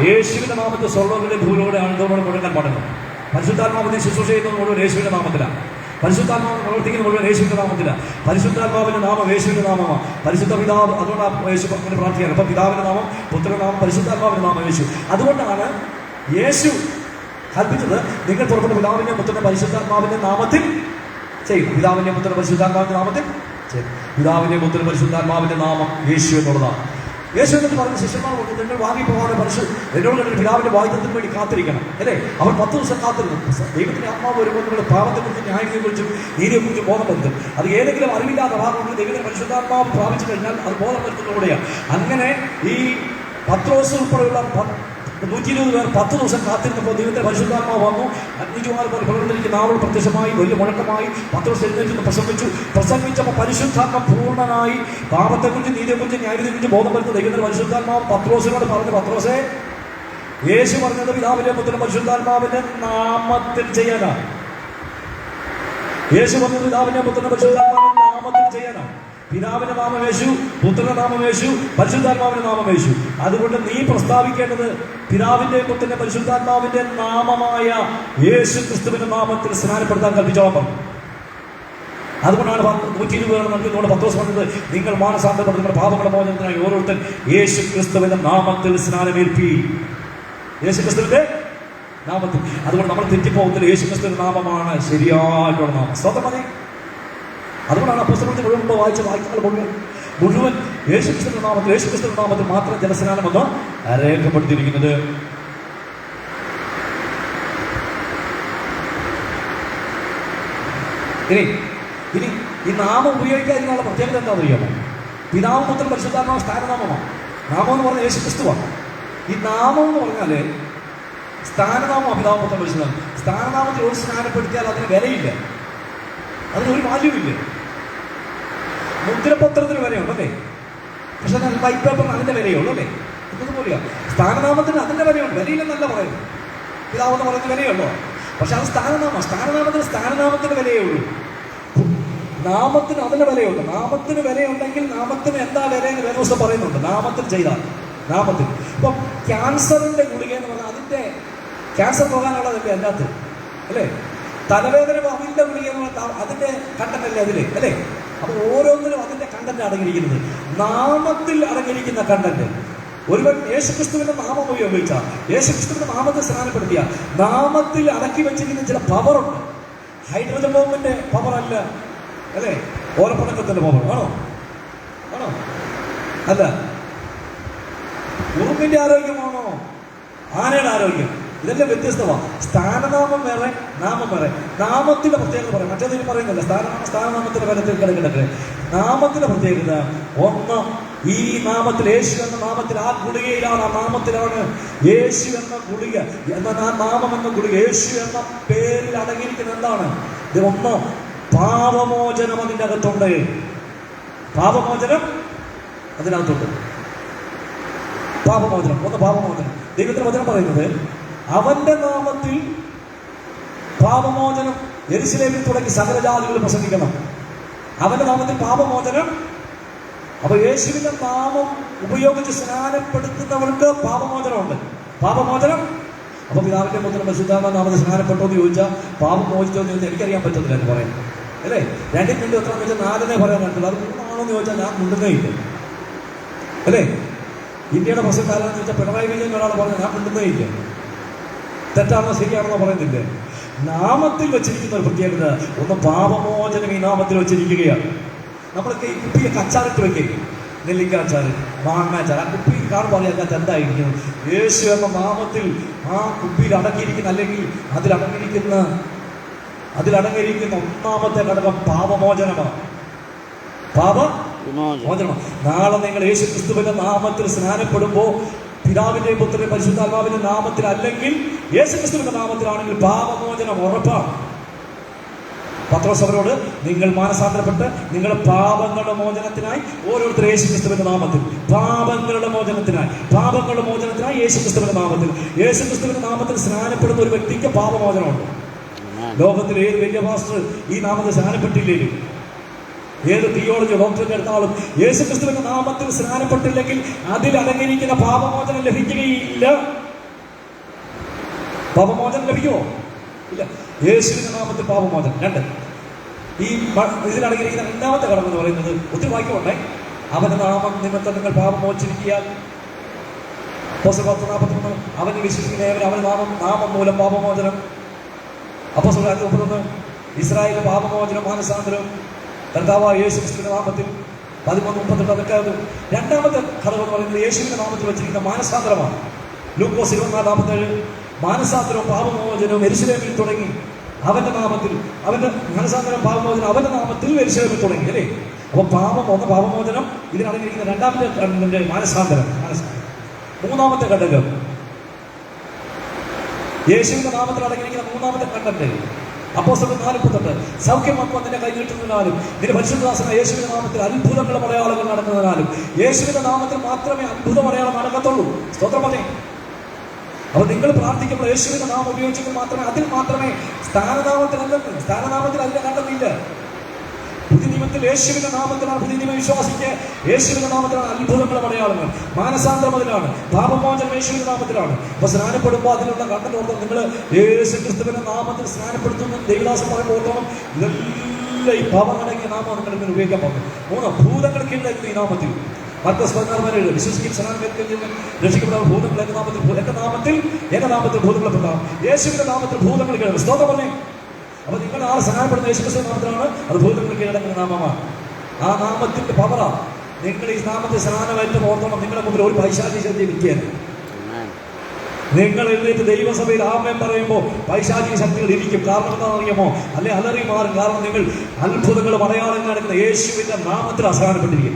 യേശുവിന്റെ നാമത്തിൽ സ്വർഗ്ഗങ്ങളുടെ ഭൂമിയുടെ ആളുകളോട് മുഴങ്ങാൻ പാടുന്നു. പരിശുദ്ധാത്മാവിനെ ശുശ്രൂഷ ചെയ്യുന്നത് മുഴുവൻ യേശുവിന്റെ നാമത്തിലാണ്. പരിശുദ്ധാത്മാവിനെ പ്രവർത്തിക്കുന്ന മുഴുവൻ യേശുവിന്റെ നാമത്തിലാണ്. പരിശുദ്ധാത്മാവിന്റെ നാമം യേശുവിന്റെ നാമമാണ്. പരിശുദ്ധ പിതാവ്, അതുകൊണ്ടാണ് യേശു അങ്ങനെ പ്രാർത്ഥിക്കുന്നത്. അപ്പൊ പിതാവിന്റെ നാമം, പുത്രന്റെ നാമം, പരിശുദ്ധാത്മാവിന്റെ നാമം യേശു. അതുകൊണ്ടാണ് യേശു കൽപ്പിച്ചത്, നിങ്ങൾ പുറപ്പെട്ട പിതാവിന്റെ പുത്രന്റെ പരിശുദ്ധാത്മാവിന്റെ നാമത്തിൽ ചെയ്യും. പിതാവിന്റെ പുത്രന്റെ പരിശുദ്ധാത്മാവിന്റെ നാമത്തിൽ ചെയ്യും. പിതാവിന്റെ പുത്രന്റെ പരിശുദ്ധാത്മാവിന്റെ നാമം യേശു എന്നുള്ളതാണ്. യേശു എന്നിട്ട് പറഞ്ഞ ശിഷ്യന്മാർ കൊണ്ട്, നിങ്ങൾ വാങ്ങിപ്പോകാതെ എന്നോട് കണ്ടിട്ട് പിതാവിന്റെ വാഗ്ദത്തത്തിന് വേണ്ടി കാത്തിരിക്കണം, അല്ലേ? അവർ 10 ദിവസം കാത്തിരുന്നു. ദൈവത്തിന്റെ ആത്മാവ് വരുമ്പോൾ നിങ്ങളുടെ പാപത്തെക്കുറിച്ചും ന്യായത്തെക്കുറിച്ചും നീതിയെക്കുറിച്ചും ബോധം വരുത്തും. അത് ഏതെങ്കിലും അറിവില്ലാത്ത ഭാഗമുണ്ട് ദൈവത്തിന്റെ പരിശുദ്ധാത്മാവ് പ്രാപിച്ചു കഴിഞ്ഞാൽ അത് ബോധം വരുത്തുന്നതോടെയാണ്. അങ്ങനെ ഈ പത്രോസ് ഉൾപ്പെടെയുള്ള 120 പേർ 10 ദിവസം കാത്തിരുന്നപ്പോൾ ദൈവത്തിന്റെ പരിശുദ്ധാത്മാവ് വന്നു. അഗ്നിജ്വാല പോലെ പിളർന്നിരിക്കുന്ന ആവൾ പ്രത്യക്ഷമായി, വലിയ മുഴക്കമായി. പത്രോസ് എഴുന്നേറ്റ് പ്രസംഗിച്ചപ്പോൾ പരിശുദ്ധാത്മ പൂർണ്ണനായി പാപത്തെക്കുറിച്ച് നീതിയെക്കുറിച്ച് ന്യായത്തെക്കുറിച്ച് ബോധം വരുന്ന ദൈവത്തിന്റെ പരിശുദ്ധാത്മാവ് പത്രോസിനോട് പറഞ്ഞു, പത്രോസേ, യേശു പറഞ്ഞത് പിതാവിന്റെ പുത്രന്റെ പരിശുദ്ധാത്മാവിന്റെ നാമത്തിൽ ചെയ്യാനാണ്. യേശു പറഞ്ഞത് പിതാവിന്റെ പുത്രന്റെ പരിശുദ്ധാത്മാവിന്റെ നാമത്തിൽ ചെയ്യാനാണ്. പിതാവിന്റെ നാമം യേശു, പുത്രന്റെ നാമം യേശു, പരിശുദ്ധാത്മാവിന്റെ നാമം യേശു. അതുകൊണ്ട് നീ പ്രസ്താവിക്കേണ്ടത് പിതാവിന്റെ പുത്രന്റെ പരിശുദ്ധാത്മാവിന്റെ നാമമായ യേശു ക്രിസ്തുവിന്റെ നാമത്തിൽ സ്നാനപ്പെടുത്താൻ കൽപ്പിച്ചോളാൻ പറഞ്ഞു. അതുകൊണ്ടാണ് 120 നൽകുന്നതോട് പത്രോസ് പറഞ്ഞത്, നിങ്ങൾ മാനസാന്തരപ്പെട്ട് നിങ്ങളുടെ പാപങ്ങളുടെ മോചനത്തിനായി ഓരോരുത്തർ യേശു ക്രിസ്തുവിന്റെ നാമത്തിൽ സ്നാനമേൽപ്പി. യേശു ക്രിസ്തുവിന്റെ നാമത്തിൽ. അതുകൊണ്ട് നമ്മൾ തെറ്റിപ്പോകുന്നത് യേശു ക്രിസ്തുവിന്റെ നാമമാണ് ശരിയായിട്ടുള്ള നാമം. സ്വന്തം മതി. അതുകൊണ്ടാണ് അപ്പോസ്തലത്തിൽ മുഴുവൻ വായിച്ച വാക്യങ്ങൾ മുഴുവൻ യേശുക്രിസ്തുവിന്റെ നാമത്തിൽ മാത്രം ജലസ്നാനം എന്ന് രേഖപ്പെടുത്തിയിരിക്കുന്നത്. ഇനി ഈ നാമം ഉപയോഗിക്കാതിനുള്ള പ്രത്യേകത എന്താണെന്ന് അറിയാമോ? പിതാവ്, പുത്രൻ, പരിശുദ്ധാത്മാവ് സ്ഥാനനാമമാണ്. നാമം എന്ന് പറഞ്ഞാൽ യേശുക്രിസ്തുവാണ്. ഈ നാമം എന്ന് പറഞ്ഞാല് സ്ഥാനനാമമാണ്. പിതാവ്, പുത്രൻ, പരിശുദ്ധാത്മാവ്. സ്ഥാനനാമത്തിൽ ഒരു സ്നാനപ്പെടുത്തിയാൽ അതിന് വിലയില്ല, അതിനൊരു വാല്യൂവില്ല. മുദ്രപത്രത്തിന് വിലയുണ്ടല്ലേ, പക്ഷെ വൈറ്റ് പേപ്പറിന് അതിന്റെ വിലയുള്ളൂ, അല്ലേ? ഇതുപോലെയാണ് സ്ഥാനനാമത്തിന് അതിന്റെ വിലയുണ്ട്. വിലയില്ലെന്നല്ല പറയുന്നത്. പിതാവെന്ന് പറയുന്ന വിലയുള്ളൂ, പക്ഷെ അത് സ്ഥാനനാമത്തിന് വിലയേ ഉള്ളൂ. നാമത്തിന് അതിന്റെ വിലയുണ്ട്. നാമത്തിന് വിലയുണ്ടെങ്കിൽ നാമത്തിന് എന്താ വിലയെന്ന് വേദപുസ്തകം പറയുന്നുണ്ട്. നാമത്തിൽ ചെയ്താൽ നാമത്തിൽ. ഇപ്പം ക്യാൻസറിന്റെ ഗുളിക എന്ന് പറഞ്ഞാൽ അതിന്റെ ക്യാൻസർ പോകാനുള്ളതല്ലേ അതിനകത്ത്, അല്ലേ? തലവേദന അതിന്റെ ഗുളിക എന്ന് പറഞ്ഞാൽ അതിന്റെ കണ്ടന്റ് അല്ലേ അതില്, അല്ലേ? അപ്പൊ ഓരോന്നിനും അതിന്റെ കണ്ടന്റ് അടങ്ങിയിരിക്കുന്നത്. നാമത്തിൽ അടങ്ങിയിരിക്കുന്ന കണ്ടന്റ്. ഒരുവൻ യേശുക്രിസ്തുവിന്റെ നാമം ഉപയോഗിച്ച, യേശുക്രിസ്തുവിന്റെ നാമത്തെ സ്നാനപ്പെടുത്തിയ, നാമത്തിൽ അടക്കി വെച്ചിരിക്കുന്ന ചില പവറുണ്ട്. ഹൈഡ്രജൻ ബോംബിന്റെ പവർ അല്ല, അല്ലേ? ഓലപ്പടക്കത്തിന്റെ പവർ ആണോ? അല്ല. ഉറുമ്പിന്റെ ആരോഗ്യമാണോ? ആനയുടെ ആരോഗ്യം? ഇതെല്ലാം വ്യത്യസ്തമാണ്. സ്ഥാനനാമം വേറെ, നാമം വേറെ. നാമത്തിന്റെ പ്രത്യേകത പറയാം, മറ്റേതിന് പറയുന്നില്ല. സ്ഥാനനാമത്തിന്റെ ഫലത്തിൽ കിടക്കിടക്ക് നാമത്തിന്റെ പ്രത്യേകത ഒന്ന്, ഈ നാമത്തിൽ, യേശു എന്ന നാമത്തിൽ, ആ ഗുളികയിലാണ്, ആ നാമത്തിലാണ് യേശു എന്ന ഗുളിക എന്ന നാമം എന്ന ഗുളിക, യേശു എന്ന പേരിൽ അടങ്ങിയിരിക്കുന്ന എന്താണ്? ഇത് ഒന്ന്, പാപമോചനം അതിൻ്റെ അകത്തുണ്ട്. പാപമോചനം അതിനകത്തുണ്ട്. പാപമോചനം ഒന്ന്, പാപമോചനം. ദൈവത്തിന്റെ വചനം പറയുന്നത്, അവന്റെ നാമത്തിൽ പാപമോചനം യെരൂശലേമിൽ തുടങ്ങി സകല ജാതികളിൽ പ്രസംഗിക്കണം. അവന്റെ നാമത്തിൽ പാപമോചനം. അപ്പൊ യേശുവിന്റെ നാമം ഉപയോഗിച്ച് സ്നാനപ്പെടുത്തുന്നവർക്ക് പാപമോചനമുണ്ട്. പാപമോചനം. അപ്പൊ പിതാവിന്റെ പുത്രൻ പരിശുദ്ധാത്മാവിന്റെ നാമത്തിൽ സ്നാനപ്പെട്ടോ എന്ന് ചോദിച്ചാൽ പാപം മോചിച്ചോ എന്ന് ചോദിച്ചാൽ എനിക്കറിയാൻ പറ്റത്തില്ല എന്ന് പറയുന്നത്, അല്ലേ? 2 × 2 എത്രയെന്ന് വെച്ചാൽ 4 പറയാൻ പറ്റില്ല. അത് 3 എന്ന് ചോദിച്ചാൽ ഞാൻ മുണ്ടുന്നേ ഇല്ല, അല്ലേ? ഇന്ത്യയുടെ പ്രസിഡന്റ് ആരാന്ന് ചോദിച്ചാൽ പിണറായി വിജയൻ ഒരാൾ പറഞ്ഞു, ഞാൻ മുണ്ടുന്നേ ഇല്ല. തെറ്റാണോ ശരിയാണെന്നോ പറയുന്നില്ലേ? നാമത്തിൽ വെച്ചിരിക്കുന്ന ഒരു പ്രത്യേകത ഒന്ന്, പാപമോചനം ഈ നാമത്തിൽ വെച്ചിരിക്കുകയാണ്. നമ്മളൊക്കെ ഈ കുപ്പിയൊക്കെ അച്ചാറിട്ട് വെക്കുക, നെല്ലിക്ക അച്ചാർ, മാങ്ങ അച്ചാർ. ആ കുപ്പി കാണുമ്പോൾ അറിയാം അതിനകത്ത് എന്തായിരിക്കും. യേശു എന്ന നാമത്തിൽ ആ കുപ്പിയിൽ അടങ്ങിയിരിക്കുന്ന, അല്ലെങ്കിൽ അതിലടങ്ങിയിരിക്കുന്ന ഒന്നാമത്തെ ഘടകം പാപമോചനമാണ്. പാപമോചനമാണ്. നാളെ നിങ്ങൾ യേശു ക്രിസ്തുവിന്റെ നാമത്തിൽ സ്നാനപ്പെടുമ്പോൾ പിതാവിന്റെ പുത്രന്റെ പരിശുദ്ധാത്മാവിന്റെ നാമത്തിൽ, അല്ലെങ്കിൽ യേശു ക്രിസ്തുവിന്റെ നാമത്തിലാണെങ്കിൽ പാപമോചനം ഉറപ്പാണ്. പത്രോസ് അവരോട്, നിങ്ങൾ മാനസാന്തരപ്പെട്ട് നിങ്ങളുടെ പാപങ്ങളുടെ മോചനത്തിനായി ഓരോരുത്തർ യേശു ക്രിസ്തുവിന്റെ നാമത്തിൽ, പാപങ്ങളുടെ മോചനത്തിനായി യേശു ക്രിസ്തുവിന്റെ നാമത്തിൽ സ്നാനപ്പെടുന്ന ഒരു വ്യക്തിക്ക് പാപമോചനമുണ്ട്. ലോകത്തിൽ ഏത് വലിയ പാസ്റ്റർ ഈ നാമത്തിൽ സ്നാനപ്പെട്ടില്ലെങ്കിൽ, ഏത് തിയോളജി ഡോക്ടറിന്റെ അടുത്താളും യേശു ക്രിസ്തുവിന്റെ നാമത്തിൽ സ്നാനപ്പെട്ടില്ലെങ്കിൽ അതിൽ അടങ്ങിയിരിക്കുന്ന പാപമോചനം ലഭിക്കുകയില്ല പാപമോചനം ലഭിക്കുമോ? ഇല്ല. യേശുവിന്റെ നാമത്തിൽ പാപമോചനം. 2, ഈ ഇതിലടങ്ങിയിരിക്കുന്ന രണ്ടാമത്തെ കടം എന്ന് പറയുന്നത് ഒത്തിരി വാക്യമുണ്ടേ. അവന്റെ നാമം നിമിത്തം നിങ്ങൾ പാപമോചിരിക്കിയാൽ, 10:43, അവന് വിശ്വസിക്കുന്നവർ അവന്റെ നാമം മൂലം പാപമോചനം. 31, ഇസ്രായേലിന്റെ പാപമോചനം മാനസാന്തരം കർത്താവായ യേശു ക്രിസ്തുവിന്റെ നാമത്തിൽ. 13:38. അതൊക്കെ രണ്ടാമത്തെ ഘടകം എന്ന് പറയുന്നത് യേശുവിന്റെ നാമത്തിൽ വെച്ചിരിക്കുന്ന മാനസാന്തരമാണ്. ലൂക്കോസ് 24:47, മാനസാന്തരവും പാപമോചനവും യെരൂശലേമിൽ തുടങ്ങി അവന്റെ നാമത്തിൽ. അവന്റെ മാനസാന്തരം പാപമോചനം അവന്റെ നാമത്തിൽ യെരൂശലേമിൽ തുടങ്ങി അല്ലേ. അപ്പൊ പാപമോചനം ഇതിനടങ്ങിയിരിക്കുന്ന രണ്ടാമത്തെ മാനസാന്തരം. മൂന്നാമത്തെ ഘടകം യേശുവിന്റെ നാമത്തിൽ അടങ്ങിയിരിക്കുന്ന മൂന്നാമത്തെ കണ്ടന്റ് അപ്പോസ്തലർ 4:38, സൗഖ്യം നിന്റെ കൈ നീട്ടുന്നതിനാലും നിന്റെ പരിശുദ്ധദാസനായ യേശുവിന്റെ നാമത്തിൽ അത്ഭുതങ്ങളും അടയാളങ്ങൾ നടക്കുന്നതിനാലും. യേശുവിന്റെ നാമത്തിൽ മാത്രമേ അത്ഭുതം അടയാളം നടക്കത്തുള്ളൂ. സ്തോത്രം പറഞ്ഞേ. അപ്പൊ നിങ്ങൾ പ്രാർത്ഥിക്കുമ്പോൾ യേശുവിന്റെ നാമം ഉപയോഗിച്ചെങ്കിൽ മാത്രമേ, അതിൽ മാത്രമേ, സ്ഥാനനാമത്തിൽ അതിന്റെ കണ്ടെത്തിയില്ല. പുതിയ നിയമത്തിൽ യേശുവിന്റെ നാമത്തിലാണ് പുതിയ നിയമ വിശ്വാസിക്ക് യേശുവിന്റെ നാമത്തിലാണ് അത്ഭുതങ്ങളും അടയാളങ്ങൾ. മാനസാന്തരം അതിലാണ്, പാപമോചനം യേശുവിന്റെ നാമത്തിലാണ്. അപ്പൊ സ്നാനപ്പെടുമ്പോൾ അതിലുള്ള കണ്ടന്റ് ഓർത്തണം. നിങ്ങൾ യേശു ക്രിസ്തുവിന്റെ നാമത്തിൽ സ്നാനപ്പെടുത്തുന്ന ദൈവദാസം പറയുമ്പോൾ ഓർത്തോണം, ഇതെല്ലാം ഈ പാപമടങ്ങിയ നാമം നിങ്ങൾ ഇങ്ങനെ ഉപയോഗിക്കാൻ പറഞ്ഞു. 3, ഭൂതങ്ങൾ കീഴടങ്ങുന്ന ഈ നാമത്തിൽ. മർക്കോസ് 16:17, വിശ്വസിക്കും രക്ഷിക്കപ്പെടാൻ ഭൂതങ്ങൾ എന്റെ നാമത്തിൽ ഭൂതങ്ങളെ പെട്ടാം. യേശുവിന്റെ നാമത്തിൽ ഭൂതങ്ങൾ കീഴടങ്ങും. സ്തോത്രം പറഞ്ഞേ. അപ്പൊ നിങ്ങൾ ആൾ സ്നാനപ്പെടുന്ന യേശുക്രിസ്തു നാമത്തിലാണ്, അത് ഭൂതങ്ങൾ കീഴടങ്ങുന്ന നാമമാണ്. ആ നാമത്തിന്റെ പവറാ. നിങ്ങൾ ഈ നാമത്തിൽ സ്നാനമായിട്ട് ഓർത്തോണം. നിങ്ങളുടെ മുമ്പിൽ ഒരു പൈശാചിക ശക്തി നിൽക്കുകയാണ്. നിങ്ങൾ എഴുന്നേറ്റ് ദൈവസഭയിൽ ആമേൻ പറയുമ്പോൾ പൈശാചിക ശക്തികൾ ഇരിക്കും. കാരണം എന്താണെന്ന് അറിയാമോ? അല്ലെ അലറി മാറും. കാരണം നിങ്ങൾ അത്ഭുതങ്ങളും അടയാളങ്ങൾ നടക്കുന്ന യേശുവിന്റെ നാമത്തിൽ അസ്നാനപ്പെട്ടിരിക്കും.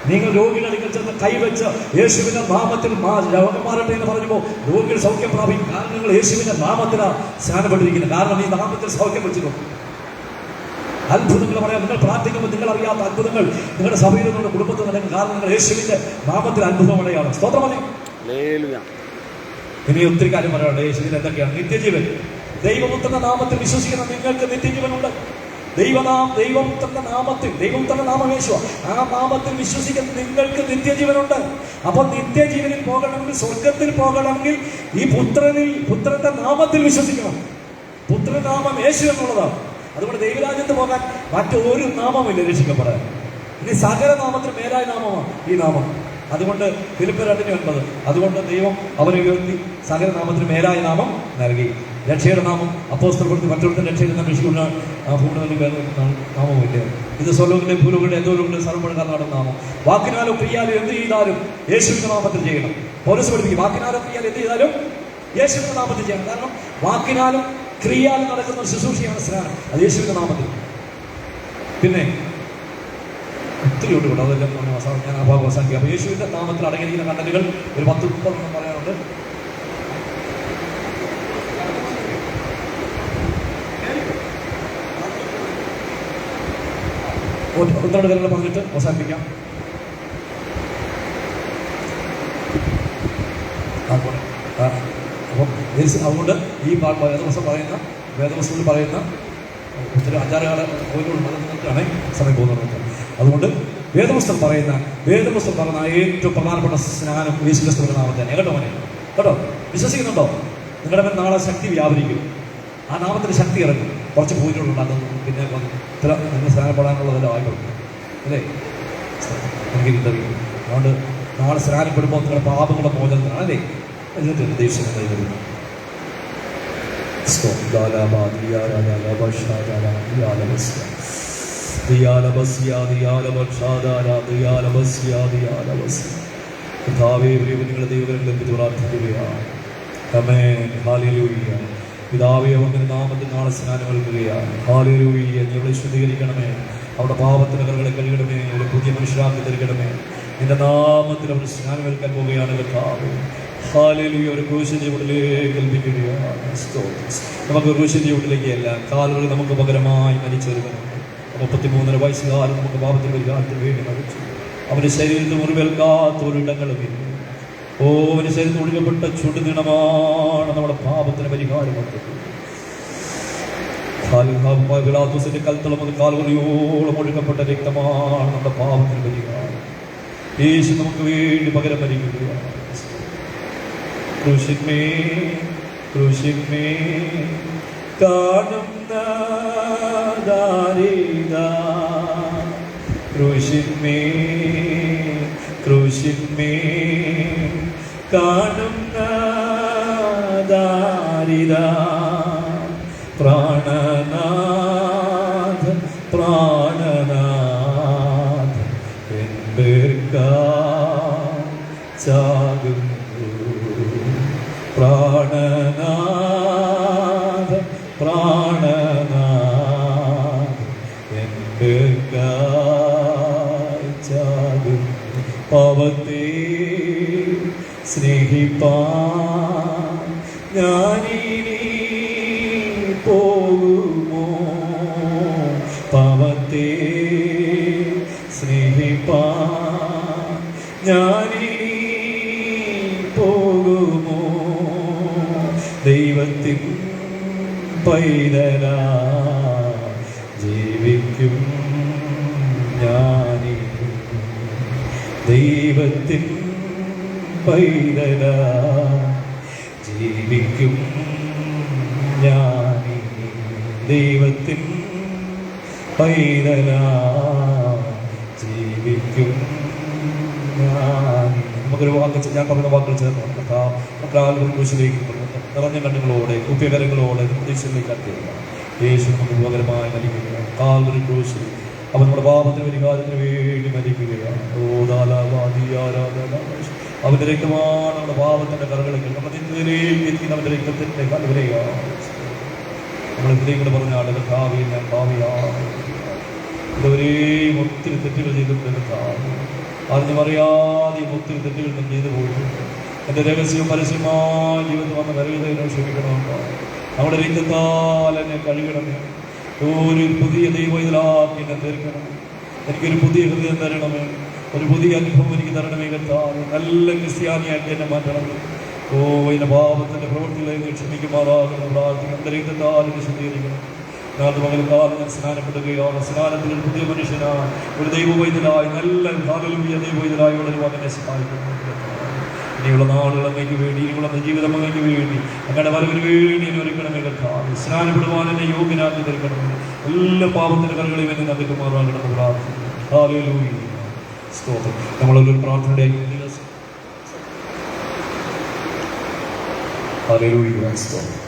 നിങ്ങൾ രോഗികളെ നിങ്ങൾ ചെന്ന് കൈവച്ച് യേശുവിന്റെ നാമത്തിൽ രോഗം മാറട്ടെ എന്ന് പറഞ്ഞപ്പോൾ രോഗികൾ സൗഖ്യം പ്രാപിക്കും. കാരണം നിങ്ങൾ യേശുവിന്റെ നാമത്തിലാണ് സ്നാനപ്പെട്ടിരിക്കുന്നത്. കാരണം ഈ നാമത്തിൽ സൗഖ്യം വെച്ചിട്ടുണ്ട്. അത്ഭുതങ്ങൾ പറയാം. നിങ്ങൾ പ്രാർത്ഥിക്കുമ്പോൾ നിങ്ങൾ അറിയാത്ത അത്ഭുതങ്ങൾ നിങ്ങളുടെ സഭയിൽ നിങ്ങളുടെ കുടുംബത്തിൽ നടക്കും. കാരണം നിങ്ങൾ യേശുവിന്റെ നാമത്തിൽ അത്ഭുതം അടയാണ്. സ്തോത്രം പറഞ്ഞേ. ഇനി ഒത്തിരി കാര്യം പറയാനുണ്ട്. യേശുവിന് എന്തൊക്കെയാണ്? നിത്യജീവൻ. ദൈവപുത്രന്റെ നാമത്തിൽ വിശ്വസിക്കുന്ന നിങ്ങൾക്ക് നിത്യജീവനുണ്ട്. ദൈവപുത്രന്റെ നാമം യേശുവ. ആ നാമത്തിൽ വിശ്വസിക്കുന്ന നിങ്ങൾക്ക് നിത്യജീവനുണ്ട്. അപ്പൊ നിത്യജീവനിൽ പോകണമെങ്കിൽ, സ്വർഗത്തിൽ പോകണമെങ്കിൽ ഈ പുത്രന്റെ നാമത്തിൽ വിശ്വസിക്കണം. പുത്രനാമം യേശു എന്നുള്ളതാണ്. അതുകൊണ്ട് ദൈവരാജ്യത്ത് പോകാൻ മറ്റൊരു നാമമില്ല രക്ഷിക്കപ്പെടാൻ. ഇനി സകല നാമത്തിന് മേലായ നാമമാണ് ഈ നാമം. അതുകൊണ്ട് ഫിലിപ്പിയർ 2:9, അതുകൊണ്ട് ദൈവം അവരെ ഉയർത്തി സകല നാമത്തിന് മേലായ നാമം നൽകി. രക്ഷയുടെ നാമം അപ്പോസ്തലർ കൊടുത്ത് മറ്റൊരുത്തൻ രക്ഷയിൽ നിന്ന് രക്ഷിക്കുന്ന ഭൂമിയിൽ നാമമില്ല. ഇത് സ്വർഗ്ഗത്തിലെ ഭൂലോകങ്ങളുടെ എന്തോരുണ്ട് സർവ്വപ്രകാരം നടന്ന നാമം. വാക്കിനാലോ ക്രിയാലോ എന്ത് ചെയ്താലും യേശുവിന്റെ നാമത്തിൽ ചെയ്യണം. പൗലോസ് പഠിപ്പിക്കും, വാക്കിനാലോ ക്രിയാലോ എന്ത് ചെയ്താലും യേശുവിന്റെ നാമത്തിൽ ചെയ്യണം. കാരണം വാക്കിനാലും ക്രിയാലും നടക്കുന്ന ഒരു ശുശ്രൂഷയാണ് സ്നാനം. അത് യേശുവിന്റെ നാമത്തിൽ. പിന്നെ ഒത്തിരി ഉണ്ട് കേട്ടോ. അതെല്ലാം ഞാൻ അഭാവം അവസാനിക്കുക. അപ്പൊ യേശുവിന്റെ നാമത്തിൽ അടങ്ങിയിരിക്കുന്ന കണ്ടന്റുകൾ ഒരു 10-30 പറയാനുണ്ട്. ഒന്നോട് കാര്യങ്ങൾ പറഞ്ഞിട്ട് അവസാനിപ്പിക്കാം. അതുകൊണ്ട് ഈ വേദപുസ്തകത്തിൽ പറയുന്ന ഒത്തിരി 5-6 പോയിന്റുകളാണ് സമയം പോകുന്നത്. അതുകൊണ്ട് വേദപുസ്തകം പറയുന്ന ഏറ്റവും പ്രധാനപ്പെട്ട സ്നാനം യേശുക്രിസ്തുവിന്റെ നാമത്തിൽ തന്നെ. കേട്ടോ മോനെ, കേട്ടോ? വിശ്വസിക്കുന്നുണ്ടോ? നിങ്ങളുടെ മേൽ നാളെ ശക്തി വ്യാപരിക്കും. ആ നാമത്തിന് ശക്തി ഇറങ്ങും. കുറച്ച് പോയിന്റുകളുണ്ട്. അതൊന്നും പിന്നെ ഇത്ര നിങ്ങൾ സ്നാനപ്പെടാനുള്ളതെല്ലാം ആയിക്കോട്ടെ അല്ലേ? എനിക്ക് കിട്ടറിയും. അതുകൊണ്ട് നാളെ സ്നാനപ്പെടുമ്പോൾ നിങ്ങളുടെ പാപങ്ങളുടെ മോചനത്തിനാണ് അല്ലേ എന്നിട്ട് ദേഷ്യം കൈവരുന്നു. നിങ്ങളുടെ ദൈവങ്ങളെ പ്രാർത്ഥിക്കുകയാണ്. പിതാവേ, അവന്റെ നാമത്തിൽ നാളെ സ്നാനം നൽകുകയാണ്. ഹല്ലേലൂയ. ഞങ്ങളെ ശുദ്ധീകരിക്കണമേ. അവിടെ പാപത്തിന്റെ കറകളെ കഴുകണമേ. ഒരു പുതിയ മനുഷ്യരാക്കി തരികണമേ. നിന്റെ നാമത്തിൽ അവർ സ്നാനം ഏൽക്കാൻ പോവുകയാണ് കർത്താവേ. ഹല്ലേലൂയ. ഒരു ക്രൂശിന്റെ ചുവട്ടിലേക്ക് ഏൽപ്പിക്കുകയാണ്. നമുക്ക് ക്രൂശിന്റെ ചുവട്ടിലേക്ക് എല്ലാം കാലുകൾ നമുക്ക് പകരമായി മരിച്ചൊരുവനുണ്ട്. 33 വയസ്സുകാലം നമുക്ക് പാപത്തിന് പരിഹാരത്തിന് വേണ്ടി മരിച്ചു. അവന്റെ ശരീരത്തിൽ മുറിവേൽക്കാത്ത ഒരിടങ്ങളുമില്ല. അവന്റെ ശരീരത്തിൽ ഒഴുകപ്പെട്ട ചുടുനിണമാണ് നമ്മുടെ പാപത്തിന് പരിഹാരം. പിലാത്തോസിന്റെ കൽത്തളം മുതൽ കാൽവറിയോളം ഒഴുകപ്പെട്ട രക്തമാണ് നമ്മുടെ പാപത്തിന് പരിഹാരം. യേശു നമുക്ക് വേണ്ടി പകരം മരിക്കുകയാണ്. കൃഷിന്മേൽ കാണുന്ന ദാരിദ്ര്യത, കൃഷിന്മേൽ കാണുന്ന ദാരിദ്ര്യത, പ്രാണനാഥ ചാകുന്നു, പ്രാണനാഥ ചാകുന്നു. പാവത്തെ സ്നേഹിപ്പാൻ ഞാനിനി പോകുമോ, പാവത്തെ സ്നേഹിപ്പാൻ ഞാനിനി പോകുമോ, ദൈവത്തിൻ പൈതലാ ജീവിക്കും ഞാനിനി, ദൈവത്തിൻ പൈതലാ ജീവിക്കും ഞാനിനി, ദൈവത്തിൻ പൈതലാ ജീവിക്കും ഞാനിനി. നമുക്കൊരു വാക്ക്, ഞാൻ പറഞ്ഞ വാക്കുകൾ ചേർന്ന് നമുക്ക് ക്രൂശിലേക്ക് നിറഞ്ഞ കണ്ണുകളോടെ കുപ്യകരങ്ങളോടെ പ്രതീക്ഷയിലേക്ക് അടയ്ക്കുക. യേശു നമുക്ക് ഉപകരമായി മരിക്കുക. കാൽവരി ക്രൂശിൽ അവൻ നമ്മുടെ പാപത്തിന് പരിഹാരത്തിന് വേണ്ടി മരിക്കുകയാണ്. അവന്റെ രക്തമാണ് നമ്മുടെ പാപത്തിന്റെ കറകളിൽ നമ്മുടെ നിന്നതിലേക്ക് എത്തിക്കുന്ന അവന്റെ രക്തത്തിന്റെ കലവരെയാണ്. നമ്മൾ ഇതിലേക്ക് കൂടെ പറഞ്ഞ ആളുകൾ ഭാവിയിൽ ഞാൻ ഭാവിയാണ്, ഇതുവരെയും ഒത്തിരി തെറ്റുകൾ ചെയ്തിട്ടുണ്ട്, അറിഞ്ഞും അറിയാതെയും ഒത്തിരി തെറ്റുകൾ ഞാൻ ചെയ്തു പോയിട്ടുണ്ട്. എൻ്റെ രഹസ്യവും പരസ്യമായ ജീവിതം വന്ന് വരരുതേനോ ക്ഷമിക്കണമെന്നോ, നമ്മുടെ രക്തത്താൽ എന്നെ കഴുകണമേ, ഒരു പുതിയ ദൈവം ഇതിലാക്കി എന്നെ തീർക്കണം, എനിക്കൊരു പുതിയ ഹൃദയം തരണമേ, ഒരു പുതിയ അനുഭവം എനിക്ക് തരണമേ കർത്താവേ, നല്ല ക്രിസ്ത്യാനിയാക്കി എന്നെ മാറ്റണമേ. ഓ എൻ്റെ പാപത്തിൻ്റെ പ്രവൃത്തികളെ ക്ഷമിക്കുമാറാകണം പ്രാർത്ഥിക്കണം. എൻ്റെ രക്തത്താൽ എന്നെ ശുദ്ധീകരിക്കണം. നാളെ പകൽക്കാലം ഞാൻ സ്നാനപ്പെടുകയാണ്. സ്നാനത്തിൽ ഒരു പുതിയ മനുഷ്യനാണ്, ഒരു ദൈവവൈദ്യനായി, നല്ല ഹാലലൂയ ദൈവവൈദ്യനായി വളരുവാൻ എന്നെ സഹായിക്കുന്നു. ഇനിയുള്ള നാളുകൾ അങ്ങേക്ക് വേണ്ടി, ഇനിയുള്ള ജീവിതം അങ്ങേക്ക് വേണ്ടി, അങ്ങയുടെ വരവിന് വേണ്ടി എന്നെ ഒരുക്കണമേ കർത്താവേ. സ്നാനപ്പെടുവാൻ എന്നെ യോഗ്യനാക്കി തീർക്കണമേ. എല്ലാ പാപത്തിന്റെ കരകളെയും എന്നെ നൽകുമാറാകണമെന്ന് പ്രാർത്ഥിക്കുന്നു. ഹല്ലേലൂയ, സ്തോത്രം. നമ്മളൊരു പ്രാർത്ഥനയുടെ ഹല്ലേലൂയ, സ്തോത്രം.